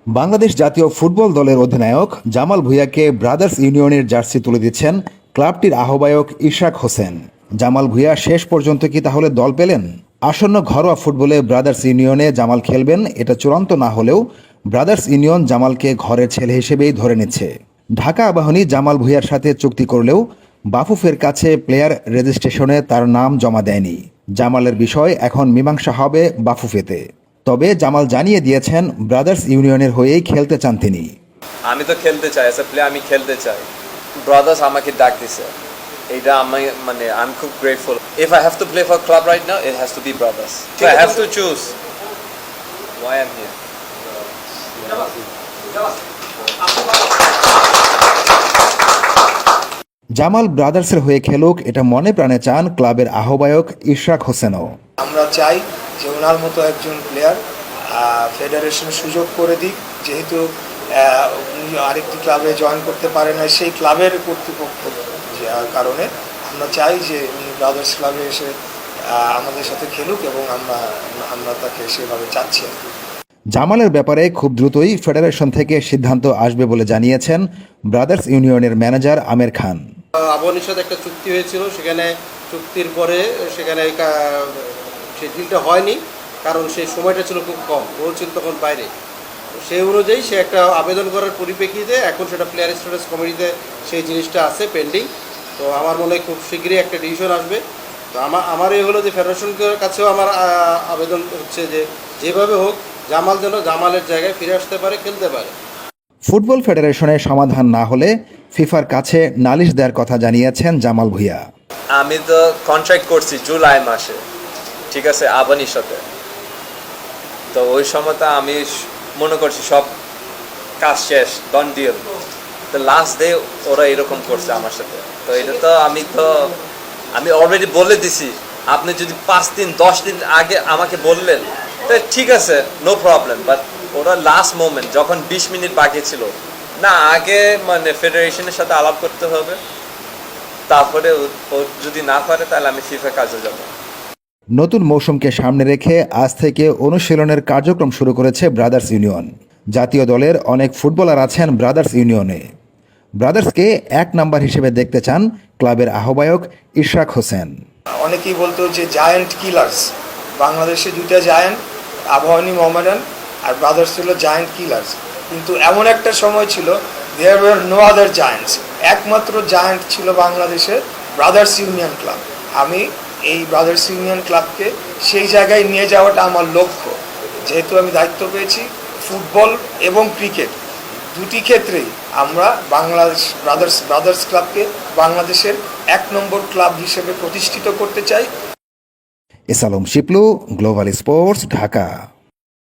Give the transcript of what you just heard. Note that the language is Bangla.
বাংলাদেশ জাতীয় ফুটবল দলের অধিনায়ক জামাল ভূঁইয়াকে ব্রাদার্স ইউনিয়নের জার্সি তুলে দিচ্ছেন ক্লাবটির আহ্বায়ক ইশরাক হোসেন। জামাল ভূঁইয়া শেষ পর্যন্ত কি তাহলে দল পেলেন? আসন্ন ঘরোয়া ফুটবলে ব্রাদার্স ইউনিয়নে জামাল খেলবেন এটা চূড়ান্ত না হলেও ব্রাদার্স ইউনিয়ন জামালকে ঘরের ছেলে হিসেবেই ধরে নিচ্ছে। ঢাকা আবাহনী জামাল ভূঁইয়ার সাথে চুক্তি করলেও বাফুফের কাছে প্লেয়ার রেজিস্ট্রেশনে তার নাম জমা দেয়নি। জামালের বিষয় এখন মীমাংসা হবে বাফুফেতে। তবে জামাল জানিয়ে দিয়েছেন ব্রাদার্স ইউনিয়নের হয়েই খেলতে চান তিনি। আমি তো খেলতে চাই, এজ এ প্লেয়ার আমি খেলতে চাই। ব্রাদার্স আমাকে ডাক দিছে, এটা আমি আই এম খুব grateful. If I have to play for club right now, it has to be brothers. I have to choose why I am here. Jamal ব্রাদার্সের হয়ে খেলুক এটা মনে প্রাণে চান ক্লাবের আহ্বায়ক ইশরাক হোসেনও। আমরা চাই যে ওনার মতো একজন প্লেয়ার ফেডারেশন সুযোগ করে দিক, যেহেতু উনি আরেকটি ক্লাবে জয়েন করতে পারে না সেই ক্লাবের কর্তৃপক্ষ কারণে আমরা চাই যে উনি ব্রাদার্স ক্লাবে এসে আমাদের সাথে খেলুক এবং আমরা তাকে সেভাবে চাচ্ছি। জামালের ব্যাপারে খুব দ্রুতই ফেডারেশন থেকে সিদ্ধান্ত আসবে বলে জানিয়েছেন ব্রাদার্স ইউনিয়নের ম্যানেজার আমের খান। আবাহনীর সাথে একটা চুক্তি হয়েছিল, সেখানে চুক্তির পরে সেখানে সেই ডিলটা হয়নি, কারণ সেই সময়টা ছিল খুব কম, রোল ছিল তখন বাইরে। সেই অনুযায়ী সে একটা আবেদন করার পরিপ্রেক্ষিতে এখন সেটা প্লেয়ার স্ট্যাটাস কমিটিতে সেই জিনিসটা আছে পেন্ডিং। তো আমার মনে হয় খুব শীঘ্রই একটা ডিসিশন আসবে। তো আমার এই হলো যে ফেডারেশনের কাছেও আমার আবেদন হচ্ছে যে যেভাবে হোক জামাল যেন জামালের জায়গায় ফিরে আসতে পারে, খেলতে পারে। ফুটবল ফেডারেশনের সমাধান না হলে ফিফার কাছে নালিশ দেওয়ার কথা জানিয়েছেন জামাল ভূঁইয়া। আমি তো কন্ট্রাক্ট করছি জুলাই মাসে, ঠিক আছে, আবাহনীর সাথে। তো ওই সময়টা আমি মনে করছি সব কাজ শেষ, ডন ডিল। তো লাস্ট ডে ওরা এরকম করছে আমার সাথে। তো এটা তো আমি অলরেডি বলে দিছি, আপনি যদি 5 দিন 10 দিন আগে আমাকে বললেন তো ঠিক আছে, নো প্রবলেম। বাট ওরা লাস্ট মোমেন্ট যখন 20 মিনিট বাকি ছিল, না আগে ফেডারেশনের সাথে আলাপ করতে হবে, তারপরে ও যদি না পারে তাহলে আমি ফিফা কাজে যাব। নতুন মৌসুমকে সামনে রেখে আজ থেকে অনুশীলনের কার্যক্রম শুরু করেছে ব্রাদার্স ইউনিয়ন। জাতীয় দলের অনেক ফুটবলার আছেন ব্রাদার্স ইউনিয়নে। ব্রাদার্সকে 1 নাম্বার হিসেবে দেখতে চান ক্লাবের আহ্বায়ক ইশরাক হোসেন। অনেকেই বলতো যে জায়ান্ট কিলার্স, বাংলাদেশে 2টা জায়ান্ট, আবাহনী মোহামেডান আর ব্রাদার্স ছিল জায়ান্ট কিলার্স। কিন্তু এমন একটা সময় ছিল there were no other giants, একমাত্র জায়ান্ট ছিল বাংলাদেশে ব্রাদার্স ইউনিয়ন ক্লাব। আমি এই ব্রাদার্স ইউনিয়ন ক্লাবকে সেই জায়গায় নিয়ে যাওয়াটা আমার লক্ষ্য। যেহেতু আমি দায়িত্ব পেয়েছি ফুটবল এবং ক্রিকেট দুটি ক্ষেত্রেই আমরা বাংলাদেশ ব্রাদার্স ক্লাবকে বাংলাদেশের 1 নম্বর ক্লাব হিসেবে প্রতিষ্ঠিত করতে চাই। S Alam Shiplu, global sports, Dhaka.